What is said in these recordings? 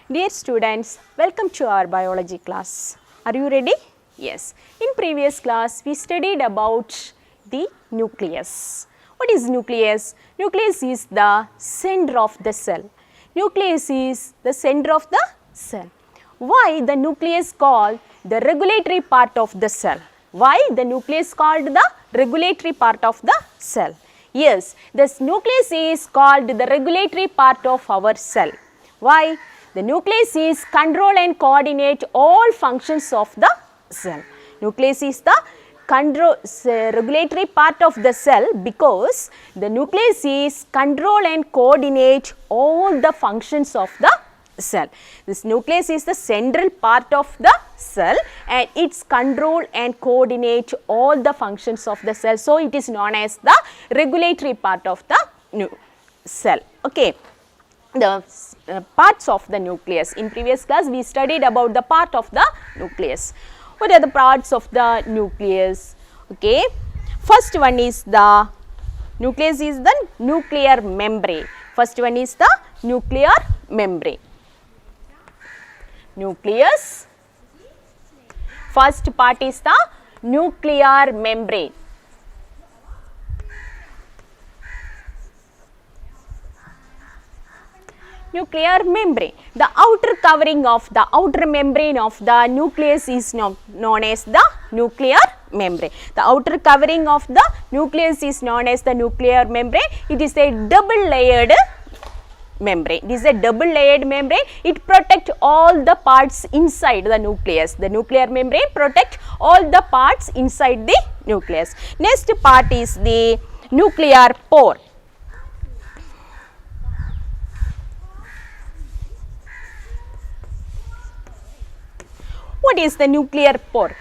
Dear students, welcome to our biology class. Are you ready? Yes. In previous class, we studied about the nucleus. What is nucleus? Nucleus is the center of the cell. Nucleus is the center of the cell. Why the nucleus called the regulatory part of the cell? Why the nucleus called the regulatory part of the cell? Yes, this nucleus is called the regulatory part of our cell. Why? The nucleus is control and coordinate all functions of the cell. Nucleus is the regulatory part of the cell because the nucleus is control and coordinate all the functions of the cell. This nucleus is the central part of the cell and its control and coordinate all the functions of the cell. So, it is known as the regulatory part of the cell. Okay. The parts of the nucleus. In previous class, we studied about the part of the nucleus. What are the parts of the nucleus? Okay. First one is the nucleus is the nuclear membrane. First one is the nuclear membrane. Nucleus. First part is the nuclear membrane. Nuclear membrane. The outer covering of the outer membrane of the nucleus is known as the nuclear membrane. The outer covering of the nucleus is known as the nuclear membrane. It is a double layered membrane. It is a double layered membrane. It protects all the parts inside the nucleus. The nuclear membrane protects all the parts inside the nucleus. Next part is the nuclear pore. What is the nuclear pore?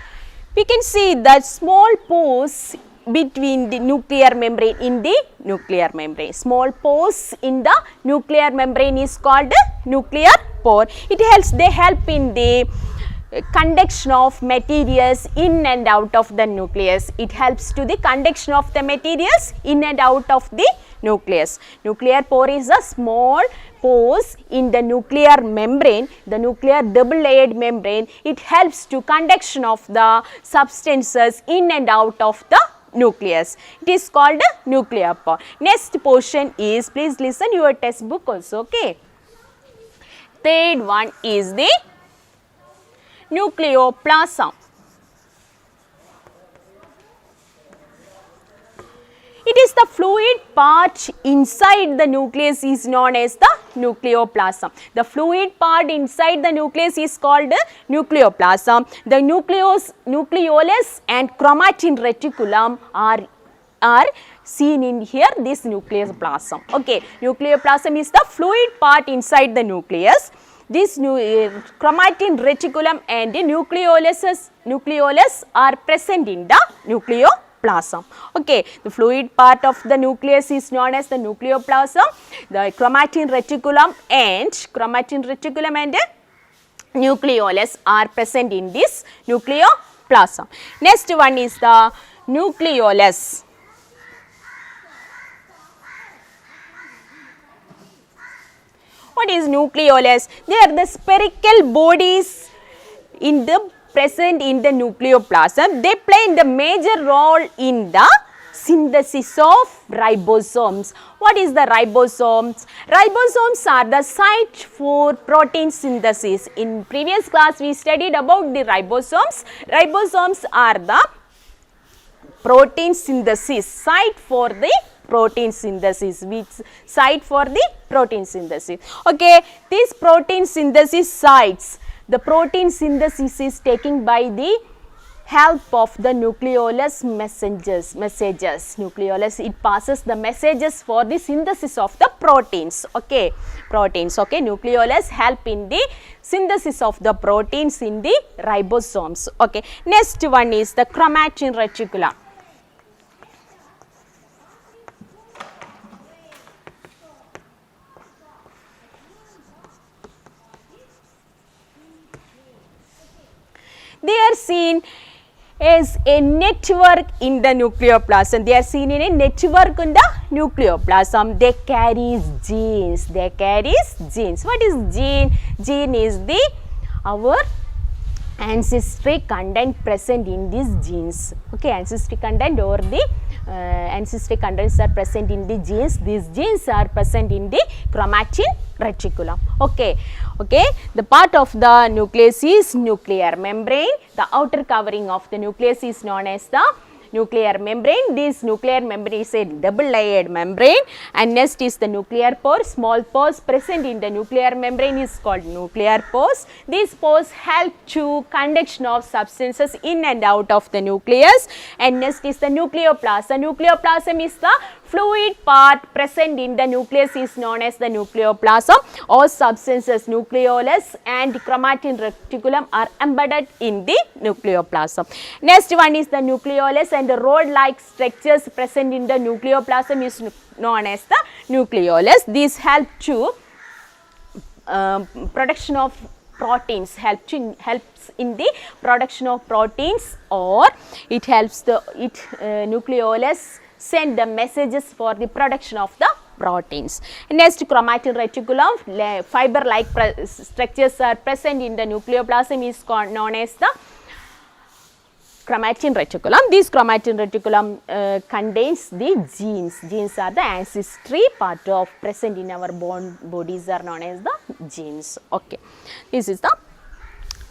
We can see that small pores between the nuclear membrane in the nuclear membrane. Small pores in the nuclear membrane is called nuclear pore. They help in the conduction of materials in and out of the nucleus. It helps to the conduction of the materials in and out of the nucleus. Nuclear pore is a small pores in the nuclear membrane, the nuclear double layered membrane. It helps to conduction of the substances in and out of the nucleus. It is called a nuclear pore. Next portion is, please listen your textbook also, okay. Third one is the nucleoplasm. It is the fluid part inside the nucleus is known as the nucleoplasm. The fluid part inside the nucleus is called nucleoplasm. The nucleolus and chromatin reticulum are seen in here, this nucleoplasm. Okay, nucleoplasm is the fluid part inside the nucleus. This chromatin reticulum and the nucleolus are present in the nucleoplasm. Okay, the fluid part of the nucleus is known as the nucleoplasm. The chromatin reticulum and nucleolus are present in this nucleoplasm. Next one is the nucleolus. What is nucleolus? They are the spherical bodies present in the nucleoplasm. They play the major role in the synthesis of ribosomes. What is the ribosomes? Ribosomes are the site for protein synthesis. In previous class, we studied about the ribosomes. Ribosomes are the protein synthesis, site for the protein synthesis, which site for the protein synthesis. Okay, these protein synthesis sites, the protein synthesis is taken by the help of the nucleolus messages. Nucleolus, it passes the messages for the synthesis of the proteins. Okay, proteins. Okay, nucleolus help in the synthesis of the proteins in the ribosomes. Okay, next one is the chromatin reticulum. They are seen as a network in the nucleoplasm. They are seen in a network in the nucleoplasm, they carries genes. They carries genes. What is gene? Gene is the our ancestry content present in these genes. Okay, ancestry content or the ancestry contents are present in the genes. These genes are present in the chromatin reticulum. Okay, okay. The part of the nucleus is nuclear membrane. The outer covering of the nucleus is known as the nuclear membrane. This nuclear membrane is a double layered membrane, and next is the nuclear pore. Small pores present in the nuclear membrane is called nuclear pores. These pores help to conduction of substances in and out of the nucleus, and next is the nucleoplasm. Nucleoplasm is the fluid part present in the nucleus is known as the nucleoplasm. All substances, nucleolus and chromatin reticulum are embedded in the nucleoplasm. Next one is the nucleolus, and the rod-like structures present in the nucleoplasm is known as the nucleolus. These help to production of proteins, helps in the production of proteins, or it helps the nucleolus send the messages for the production of the proteins. Next, chromatin reticulum, fiber-like structures are present in the nucleoplasm is known as the chromatin reticulum. This chromatin reticulum contains the genes. Genes are the ancestry part of present in our bodies are known as the genes. Okay, this is the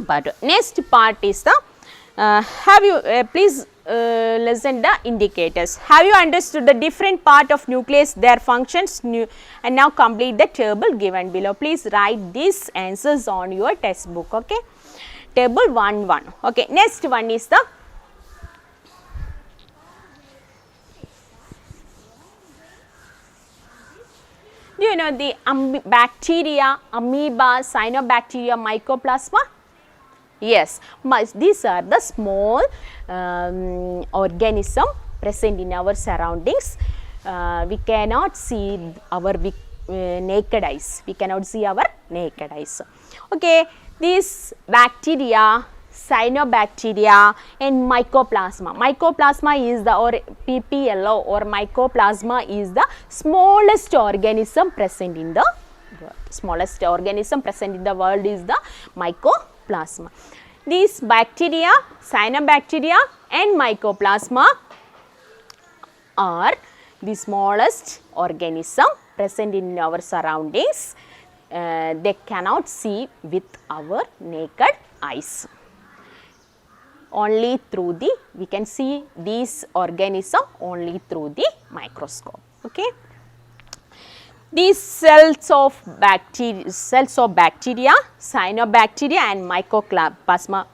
part. Next part is the have you please listen the indicators. Have you understood the different part of nucleus, their functions, and now complete the table given below. Please write these answers on your textbook. Okay, table 1-1. Okay, next one is the do you know the bacteria, amoeba, cyanobacteria, mycoplasma? Yes, these are the small organism present in our surroundings. We cannot see our naked eyes. We cannot see our naked eyes. Okay, these bacteria, cyanobacteria and mycoplasma. Mycoplasma is the or PPLO or mycoplasma is the smallest organism present in the world. Smallest organism present in the world is the mycoplasma. These bacteria, cyanobacteria and mycoplasma are the smallest organism present in our surroundings. They cannot see with our naked eyes. Only through the, we can see these organism only through the microscope. Okay. These cells of bacteria, cyanobacteria and mycoplasma,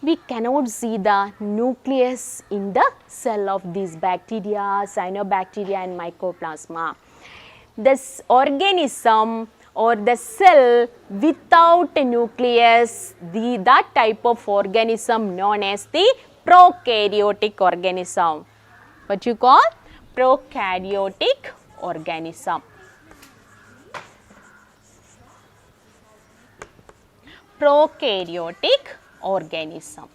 we cannot see the nucleus in the cell of these bacteria, cyanobacteria and mycoplasma. This organism or the cell without a nucleus, that type of organism known as the prokaryotic organism. What you call? Prokaryotic organism. Prokaryotic organism.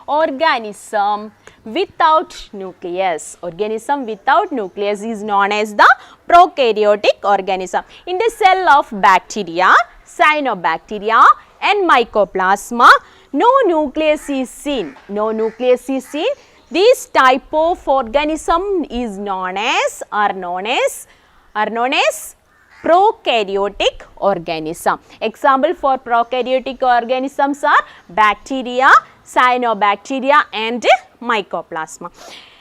Organism without nucleus. Organism without nucleus is known as the prokaryotic organism. In the cell of bacteria, cyanobacteria and mycoplasma, no nucleus is seen. No nucleus is seen. This type of organism is known as prokaryotic organism. Example for prokaryotic organisms are bacteria, cyanobacteria and mycoplasma.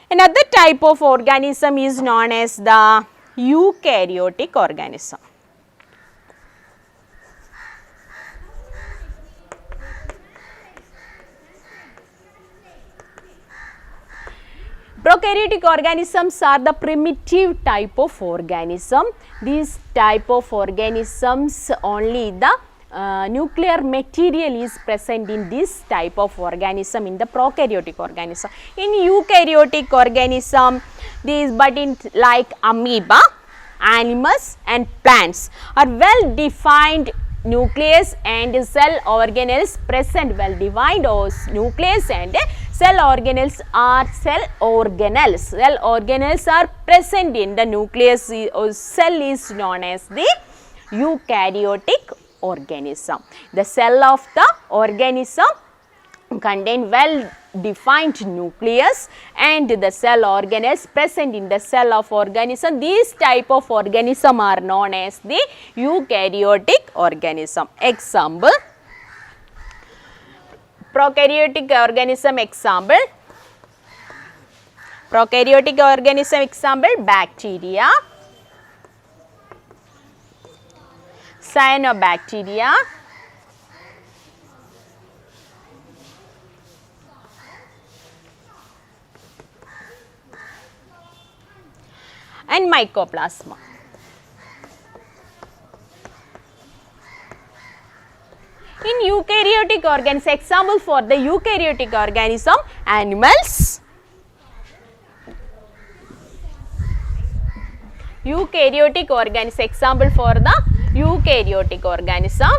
Another type of organism is known as the eukaryotic organism. Prokaryotic organisms are the primitive type of organism. These type of organisms only the nuclear material is present in this type of organism in the prokaryotic organism. In eukaryotic organism, these but in like amoeba, animals and plants are well defined nucleus and cell organelles present. Well defined as nucleus and cell organelles are cell organelles. Cell organelles are present in the nucleus or cell is known as the eukaryotic organism. The cell of the organism contain well defined nucleus and the cell organelles present in the cell of organism. These type of organism are known as the eukaryotic organism. Example, prokaryotic organism example. Prokaryotic organism example, bacteria, cyanobacteria, and mycoplasma. In eukaryotic organism, example for the eukaryotic organism, animals, eukaryotic organism, example for the eukaryotic organism,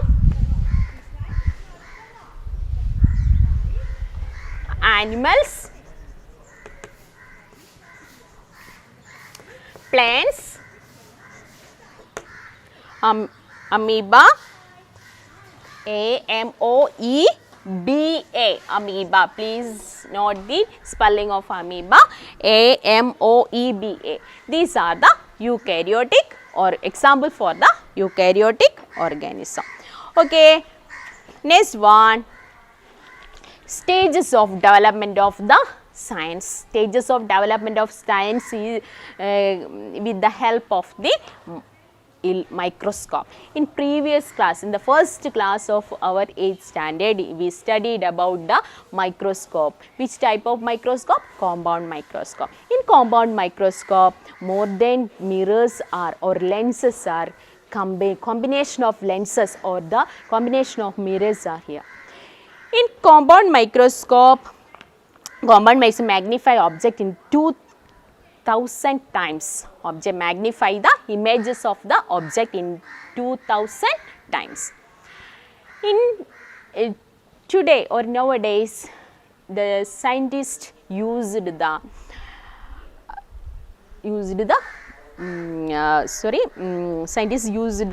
animals, plants, amoeba, A-M-O-E-B-A, amoeba. Please note the spelling of amoeba, A-M-O-E-B-A. These are the eukaryotic or example for the eukaryotic organism. Okay, next one, stages of development of the science. Stages of development of science is, with the help of the microscope. In previous class, in the first class of our 8th standard, we studied about the microscope. Which type of microscope? Compound microscope. In compound microscope, more than mirrors are or lenses are combination of lenses or the combination of mirrors are here. In compound microscope magnify object in 2000 times. Object magnify the images of the object in 2000 times. In today or nowadays, the scientists used the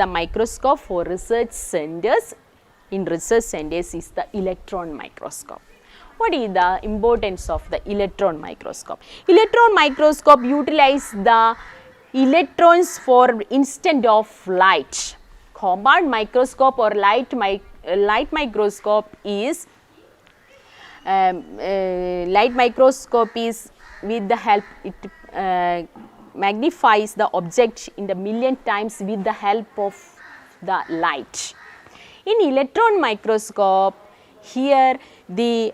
microscope for research centers. In research centers is the electron microscope. What is the importance of the electron microscope? Electron microscope utilize the electrons for instant of light. Compound microscope or light microscope is with the help, it magnifies the object in the million times with the help of the light. In electron microscope, here the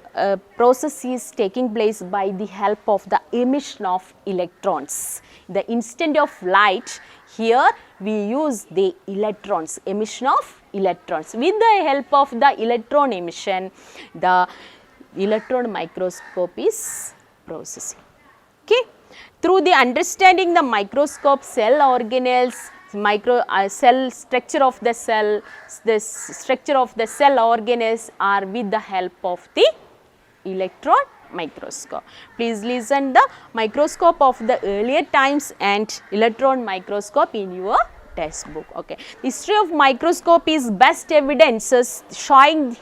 process is taking place by the help of the emission of electrons. The instant of light, here we use the electrons, emission of electrons. With the help of the electron emission, the electron microscope is processing. Okay. Through the understanding the microscope, cell organelles, cell structure of the cell, the structure of the cell organelles are with the help of the electron microscope. Please listen the microscope of the earlier times and electron microscope in your textbook. Okay. History of microscope is best evidences showing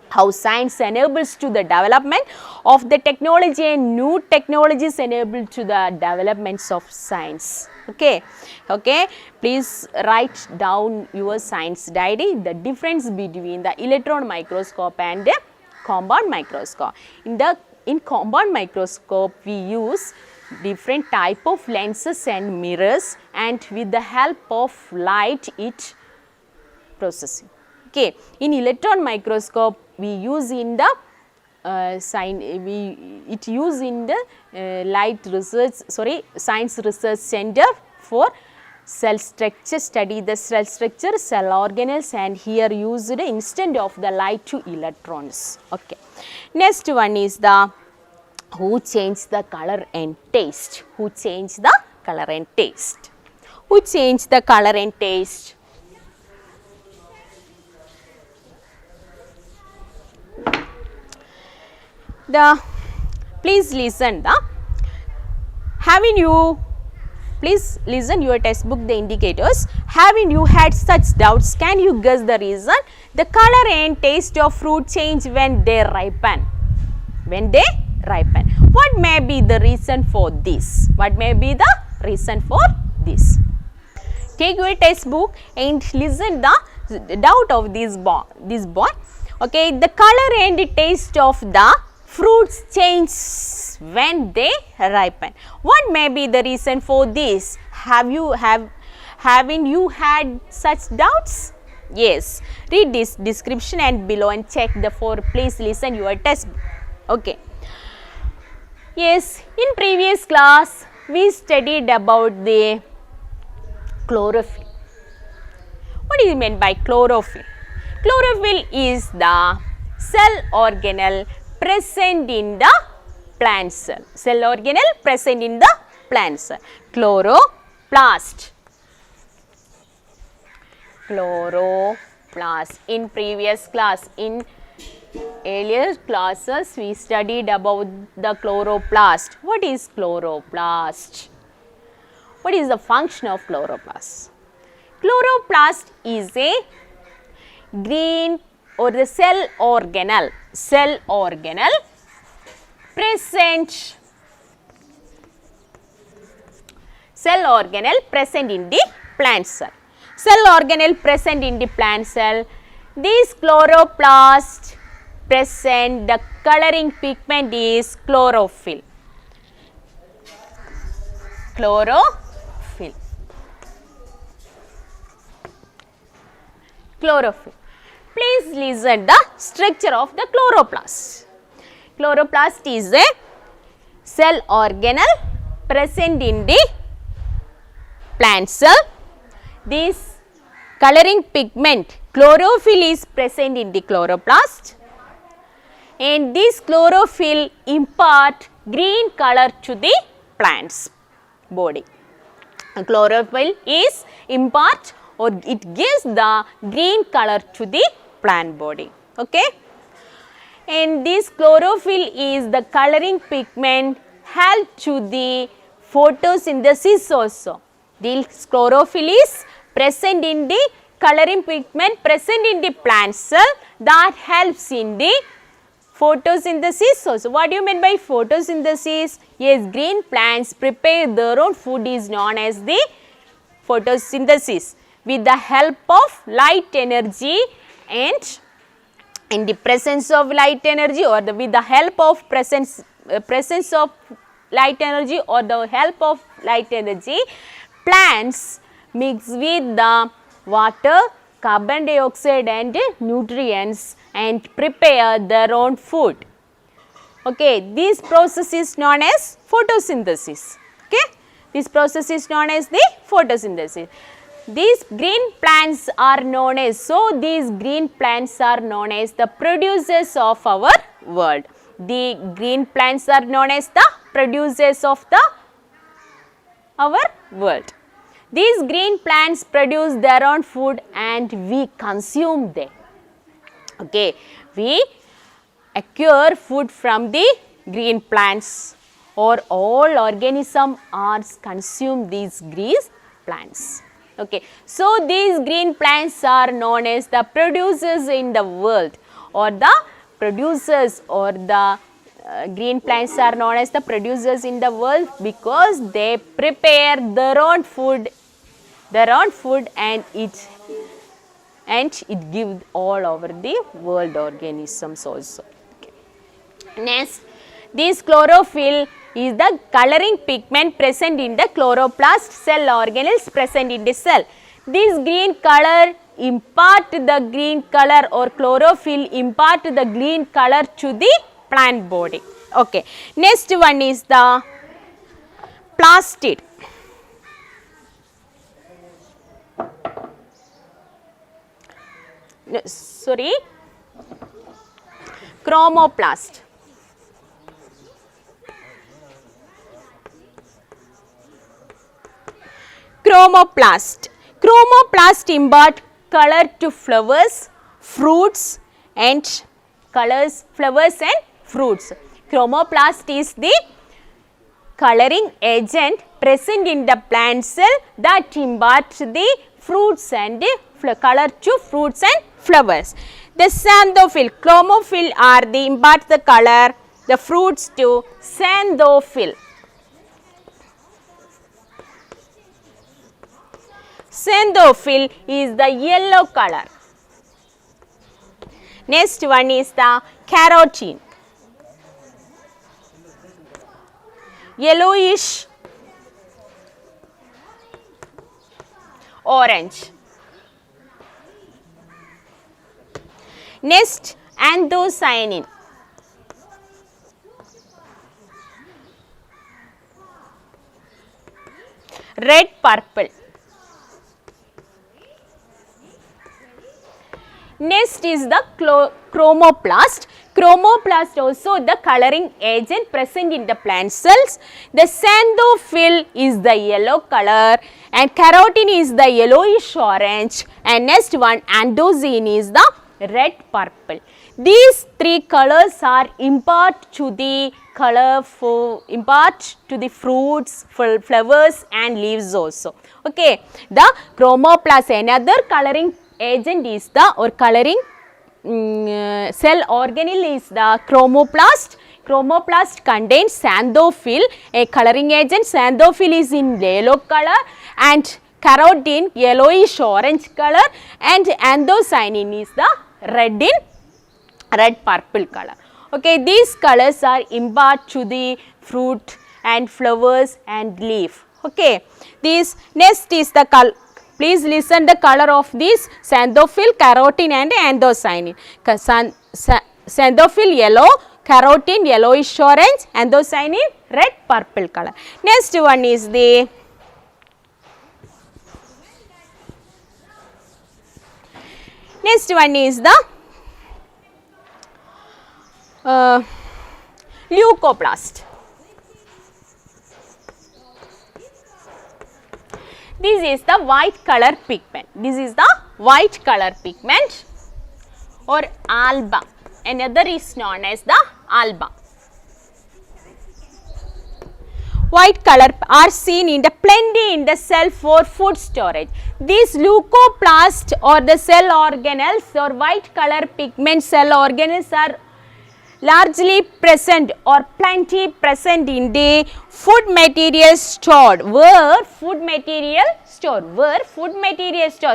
how science enables to the development of the technology and new technologies enable to the developments of science. Okay. Okay. Please write down your science diary, the difference between the electron microscope and the compound microscope. In compound microscope, we use different type of lenses and mirrors, and with the help of light it processing. Okay. In electron microscope, we use in the science research center for cell structure, study the cell structure, cell organelles, and here used instead of the light to electrons. Okay. Next one is the who changed the color and taste. Who changed the color and taste? Who changed the color and taste? please listen the having you please listen your textbook the indicators. Having you had such doubts, can you guess the reason? The color and taste of fruit change when they ripen. When they ripen. What may be the reason for this? What may be the reason for this? Take your textbook and listen the doubt of this boy. Okay, the color and taste of the fruits change when they ripen. What may be the reason for this? Haven't you had such doubts? Yes. Read this description and below and check the for. Please listen your textbook. Okay. Yes, in previous class we studied about the chlorophyll. What do you mean by chlorophyll? Chlorophyll is the cell organelle present in the plant cell. Cell organelle present in the plant cell. Chloroplast. Chloroplast. In previous class, in earlier classes we studied about the chloroplast. What is chloroplast? What is the function of chloroplast? Chloroplast is a green or the cell organelle present in the plant cell. Cell organelle present in the plant cell. This chloroplast present the coloring pigment is chlorophyll. Chlorophyll. Please listen the structure of the chloroplast. Chloroplast is a cell organelle present in the plant cell. This coloring pigment chlorophyll is present in the chloroplast, and this chlorophyll impart green color to the plant's body. Chlorophyll is impart or it gives the green color to the plant body. Okay. And this chlorophyll is the coloring pigment help to the photosynthesis also. This chlorophyll is present in the coloring pigment present in the plant cell that helps in the photosynthesis also. What do you mean by photosynthesis? Yes, green plants prepare their own food is known as the photosynthesis. With the help of light energy and in the presence of light energy or with the help of presence of light energy or the help of light energy, plants mix with the water, carbon dioxide and nutrients and prepare their own food. Okay, this process is known as photosynthesis. Okay, this process is known as the photosynthesis. These green plants are known as, these green plants are known as the producers of our world. The green plants are known as the producers of our world. These green plants produce their own food and we consume them. Okay, we acquire food from the green plants or all organisms are consume these green plants. Okay, so these green plants are known as the producers in the world or the producers or the green plants are known as the producers in the world because they prepare their own food and it gives all over the world organisms also. Okay. Next, this chlorophyll is the coloring pigment present in the chloroplast cell organelles present in the cell. This green color impart the green color or chlorophyll impart the green color to the plant body. Okay. Next one is the plastid. No, sorry, chromoplast. Chromoplast. Chromoplast impart color to flowers, fruits and colors, flowers and fruits. Chromoplast is the coloring agent present in the plant cell that imparts the fruits and color to fruits and flowers. The xanthophyll, chlorophyll are the impart the color, the fruits to xanthophyll. Xanthophyll is the yellow color. Next one is the carotene. Yellowish orange. Next, anthocyanin. Red purple. Next is the chromoplast. Chromoplast also the coloring agent present in the plant cells. The xanthophyll is the yellow color and carotene is the yellowish orange, and next one anthocyanin is the red purple. These three colors are impart to the fruits, flowers and leaves also. Okay, the chromoplast, another coloring agent is the coloring cell organelle is the chromoplast. Chromoplast contains xanthophyll, a coloring agent. Xanthophyll is in yellow color and carotene yellowish orange color, and anthocyanin is the red purple color. Okay, these colors are impart to the fruit and flowers and leaf. Okay, this next is the color. Please listen the color of this xanthophyll, carotene and anthocyanin. Xanthophyll yellow, carotene yellowish orange, anthocyanin red purple color. Next one is the leucoplast. This is the white color pigment. This is the white color pigment or alba. Another is known as the alba. White color are seen in the plenty in the cell for food storage. These leucoplasts or the cell organelles or white color pigment cell organelles are largely present or plenty present in the food material stored,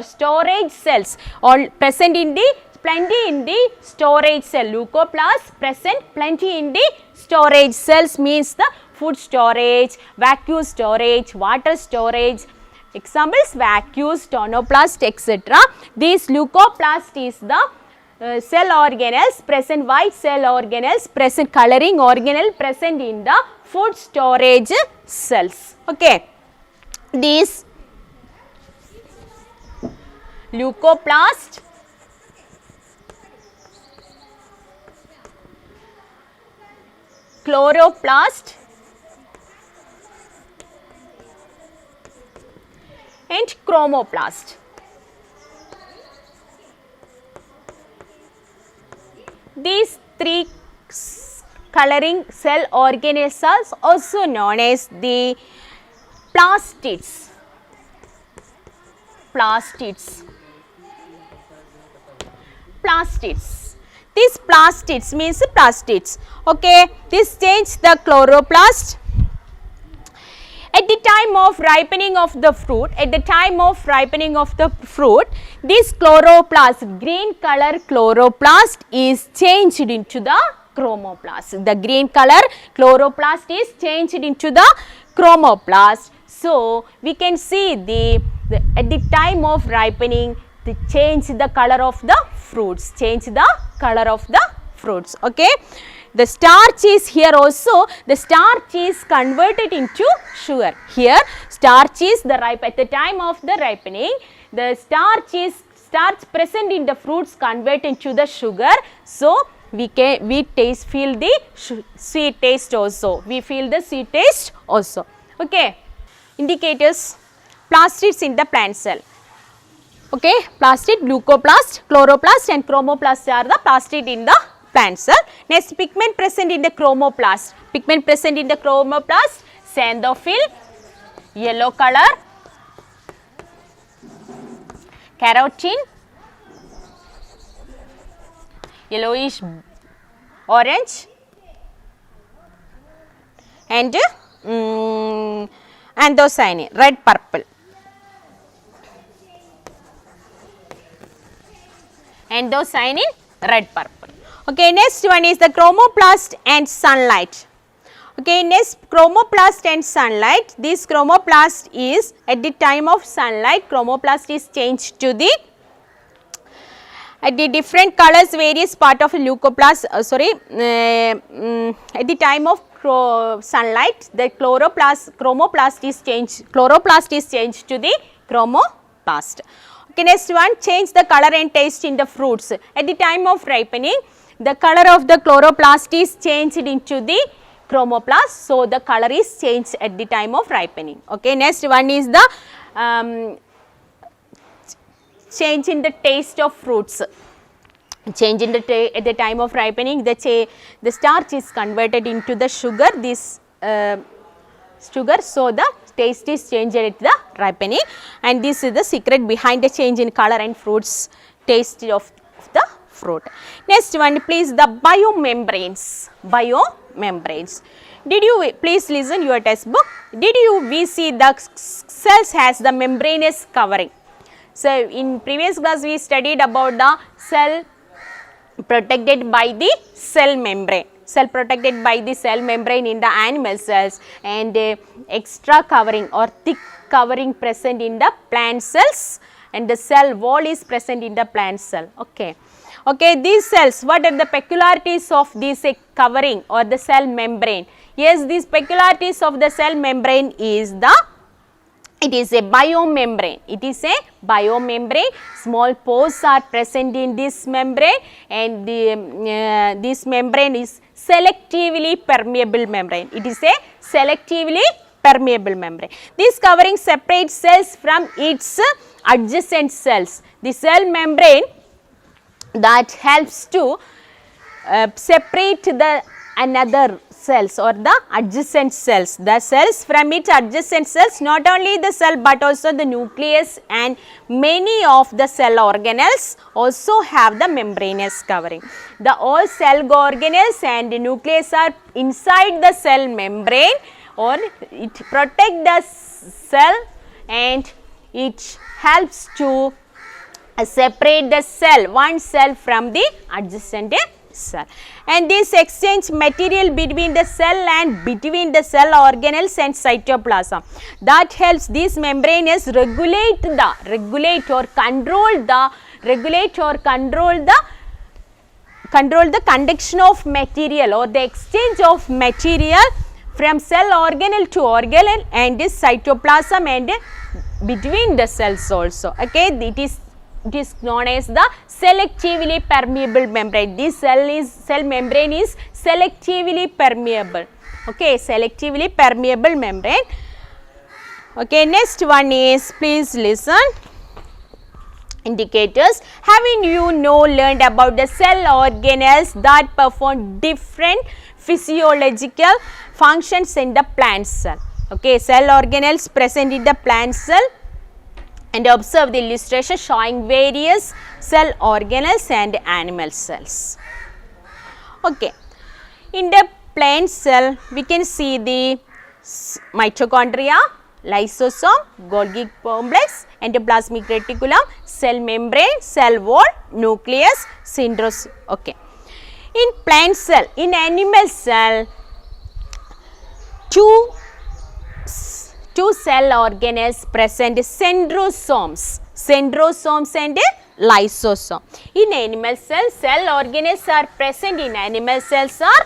storage cells or present in the plenty in the storage cell. Leucoplasts present plenty in the storage cells means the food storage, vacuum storage, water storage. Examples vacuum, tonoplast, etc. These leucoplast is the cell organelles present, white cell organelles present, coloring organelle present in the food storage cells. Okay, these leucoplast chloroplast and chromoplast. These three coloring cell organelles are also known as the plastids. These plastids means plastids. Okay, this change the chloroplast. At the time of ripening of the fruit, this chloroplast, green color chloroplast is changed into the chromoplast. The green color chloroplast is changed into the chromoplast. So, we can see at the time of ripening, they change the color of the fruits, okay. The starch is here also, the starch is converted into sugar. Here starch is at the time of the ripening, the starch present in the fruits convert into the sugar. So, we feel the sweet taste also. Okay. Indicators, plastids in the plant cell. Okay, plastid, leucoplast, chloroplast and chromoplast are the plastid in the plant plant cell. Next, pigment present in the chromoplast. Pigment present in the chromoplast, xanthophyll, yellow color, carotene, yellowish orange, and anthocyanin, red purple. Anthocyanin, red purple. Okay, next one is the chromoplast and sunlight. Okay, next chromoplast and sunlight. This chromoplast is at the time of sunlight, chromoplast is changed to the at the different colors, various part of leucoplast, at the time of sunlight, the chromoplast is changed to the chromoplast. Okay, next one, change the color and taste in the fruits. At the time of ripening, the color of the chloroplast is changed into the chromoplast, so the color is changed at the time of ripening. Okay, next one is the change in the taste of fruits. Change in the at the time of ripening, the starch is converted into the sugar, this sugar, so the taste is changed at the ripening, and this is the secret behind the change in color and fruits taste of the fruit. Next one, please, the biomembranes. Biomembranes. Did you please listen your textbook? We see the cells has the membranous covering. So in previous class we studied about the cell protected by the cell membrane. Cell protected by the cell membrane in the animal cells, and extra covering or thick covering present in the plant cells, and the cell wall is present in the plant cell. Okay. Okay, these cells, what are the peculiarities of this covering or the cell membrane? Yes, these peculiarities of the cell membrane is it is a biomembrane. It is a biomembrane. Small pores are present in this membrane, and this membrane is selectively permeable membrane. It is a selectively permeable membrane. This covering separates cells from its adjacent cells. The cell membrane that helps to separate the another cells or the adjacent cells. The cells from its adjacent cells, not only the cell but also the nucleus and many of the cell organelles also have the membranous covering. The all cell organelles and nucleus are inside the cell membrane, or it protects the cell and it helps to separate the cell, one cell from the adjacent cell. And this exchange material between the cell and between the cell organelles and cytoplasm, that helps this membrane is regulate or control the conduction of material or the exchange of material from cell organelle to organelle and this cytoplasm and between the cells also. Okay, it is known as the selectively permeable membrane. This cell membrane is selectively permeable. Okay, selectively permeable membrane. Okay, next one is, please listen, indicators. Haven't you learned about the cell organelles that perform different physiological functions in the plant cell? Okay, cell organelles present in the plant cell, and observe the illustration showing various cell organelles and animal cells. Okay, in the plant cell we can see the mitochondria, lysosome, Golgi complex, endoplasmic reticulum, cell membrane, cell wall, nucleus, centrosome. Okay, in plant cell, in animal cell, two cell organelles present, centrosomes and lysosome. In animal cells, cell organelles are present in animal cells are,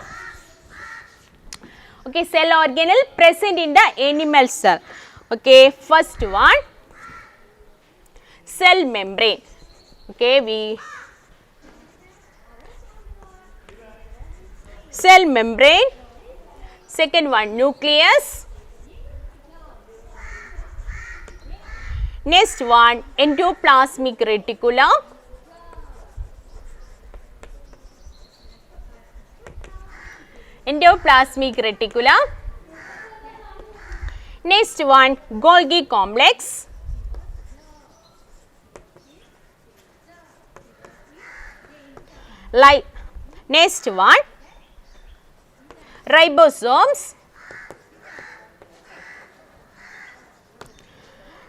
okay, cell organelle present in the animal cell. Okay, first one, cell membrane. Okay, cell membrane. Second one, nucleus. Next one, endoplasmic reticulum. endoplasmic reticulum. Next one, Golgi complex. Next one, ribosomes,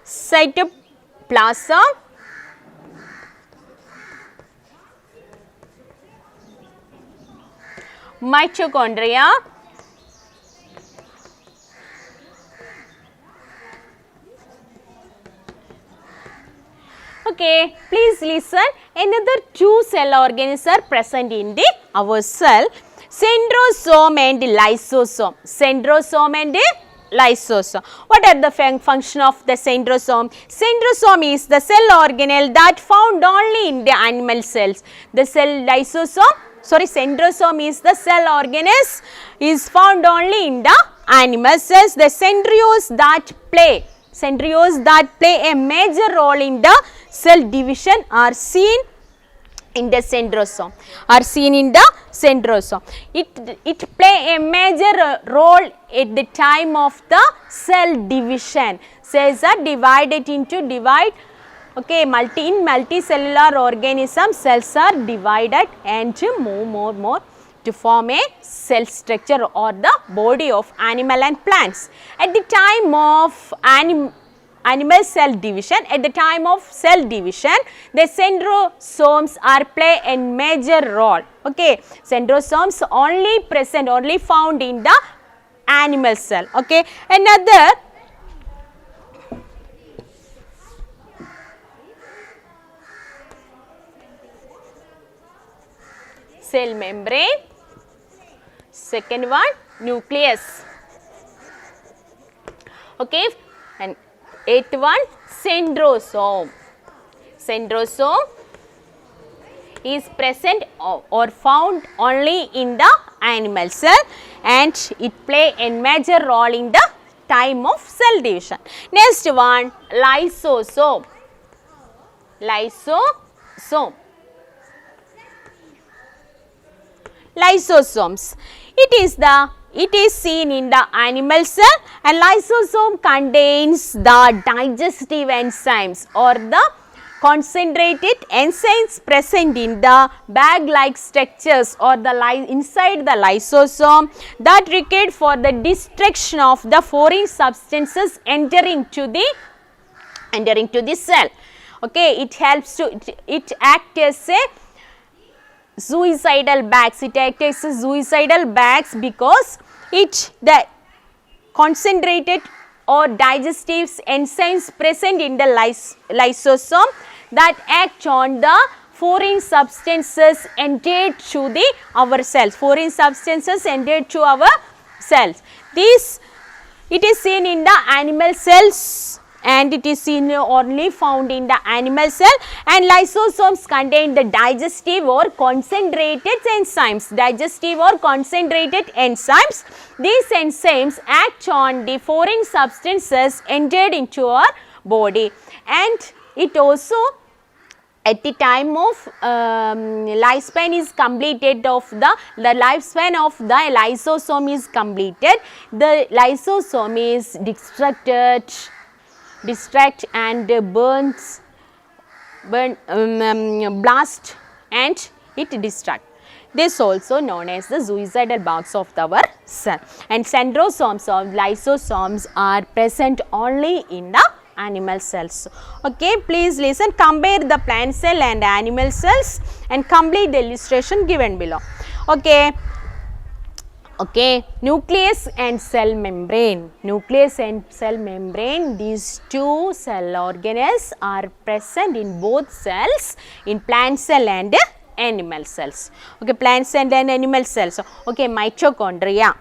cytoplasm, mitochondria, okay, please listen. Another two cell organs are present in our cell, centrosome and lysosome. Centrosome and lysosome. What are the function of the centrosome? Centrosome is the cell organelle that found only in the animal cells. The centrosome is the cell organelle is found only in the animal cells. The centrioles that play a major role in the cell division are seen in the centrosome. It play a major role at the time of the cell division. Cells are divided into okay, in multicellular organism, cells are divided and to move more to form a cell structure or the body of animal and plants. At the time of animal cell division, the centrosomes are play a major role. Okay, centrosomes only found in the animal cell. Okay, another cell membrane, second one nucleus. Okay, and eighth one centrosome. Centrosome is present or found only in the animal cell and it play a major role in the time of cell division. Next one, lysosome. Lysosomes. It is seen in the animal cell, and lysosome contains the digestive enzymes or the concentrated enzymes present in the bag-like structures or inside the lysosome that required for the destruction of the foreign substances entering to the cell. Okay, it acts as a suicidal bags. It acts as a suicidal bags because the concentrated or digestive enzymes present in the lysosome that act on the foreign substances entered to our cells. This it is seen in the animal cells and it is only found in the animal cell, and lysosomes contain the digestive or concentrated enzymes. These enzymes act on the foreign substances entered into our body, and it also at the time of lifespan is completed of the lifespan of the lysosome is completed, the lysosome is destruct and blast and it destruct. This also known as the suicidal bags of our cell, and centrosomes of lysosomes are present only in the animal cells. Okay, please listen, compare the plant cell and animal cells and complete the illustration given below. Okay. Nucleus and cell membrane. These two cell organelles are present in both cells, in plant cell and animal cells. Okay, plant cell and animal cells. Okay, mitochondria.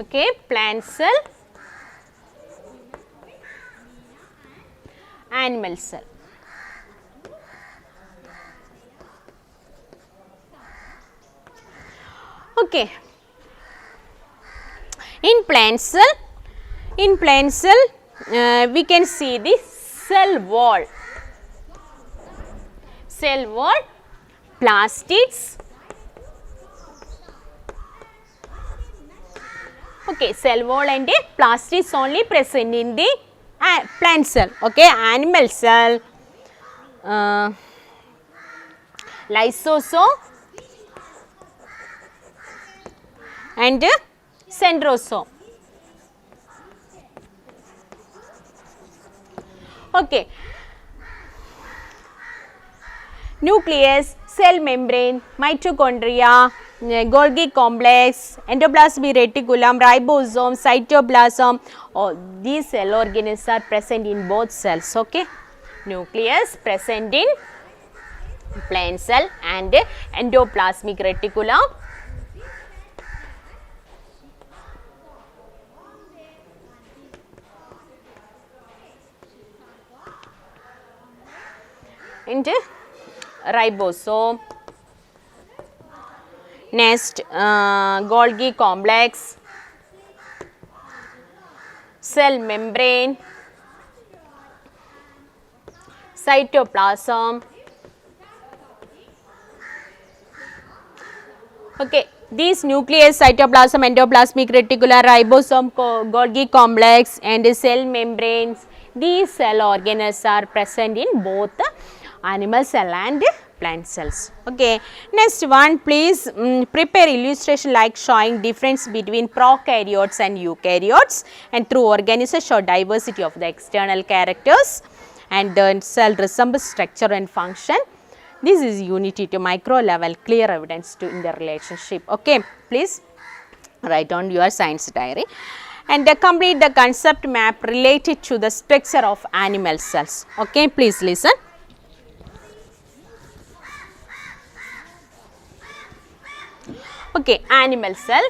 Okay, plant cell, animal cell. Okay. In plant cell, we can see the cell wall, plastids. Okay, cell wall and plastids only present in the plant cell. Okay, animal cell, lysosome and centrosome. Okay. Nucleus, cell membrane, mitochondria, Golgi complex, endoplasmic reticulum, ribosome, cytoplasm, all these cell organelles are present in both cells. Okay. Nucleus present in plant cell and endoplasmic reticulum. And ribosome. Next, Golgi complex, cell membrane, cytoplasm. Okay, these nucleus, cytoplasm, endoplasmic reticulum, ribosome, Golgi complex and cell membranes, these cell organelles are present in both animal cell and plant cells. Okay. Next one, please prepare illustration like showing difference between prokaryotes and eukaryotes, and through organisms show diversity of the external characters and the cell resembles structure and function. This is unity to micro level, clear evidence to interrelationship. Okay. Please write on your science diary and complete the concept map related to the structure of animal cells. Okay. Please listen. Okay, animal cell.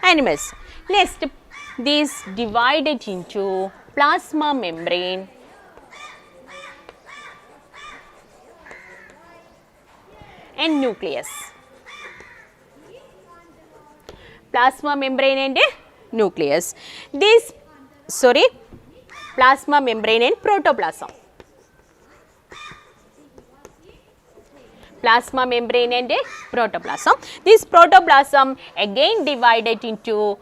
Animals. Next, these divided into plasma membrane, and nucleus. Plasma membrane and nucleus. This, plasma membrane and protoplasm. Plasma membrane and protoplasm. This protoplasm again divided into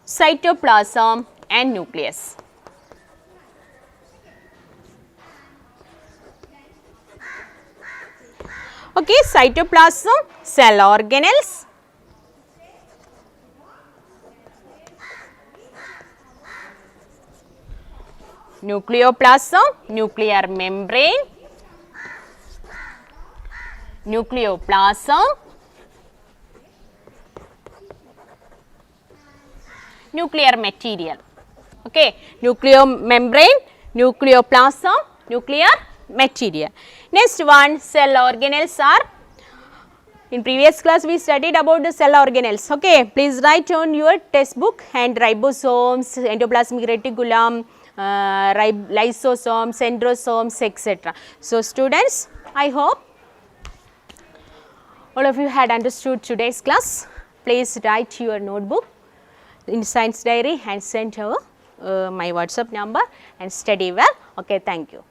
cytoplasm and nucleus. Okay, cytoplasm, cell organelles, nucleoplasm, nuclear membrane, nucleoplasm, nuclear material. Okay, nucleomembrane, nucleoplasm, nuclear material. Next one, cell organelles are, in previous class we studied about the cell organelles. Okay, please write on your textbook and ribosomes, endoplasmic reticulum, lysosomes, centrosomes, etc. So, students, I hope all of you had understood today's class. Please write your notebook in science diary and send over my WhatsApp number and study well. Okay, thank you.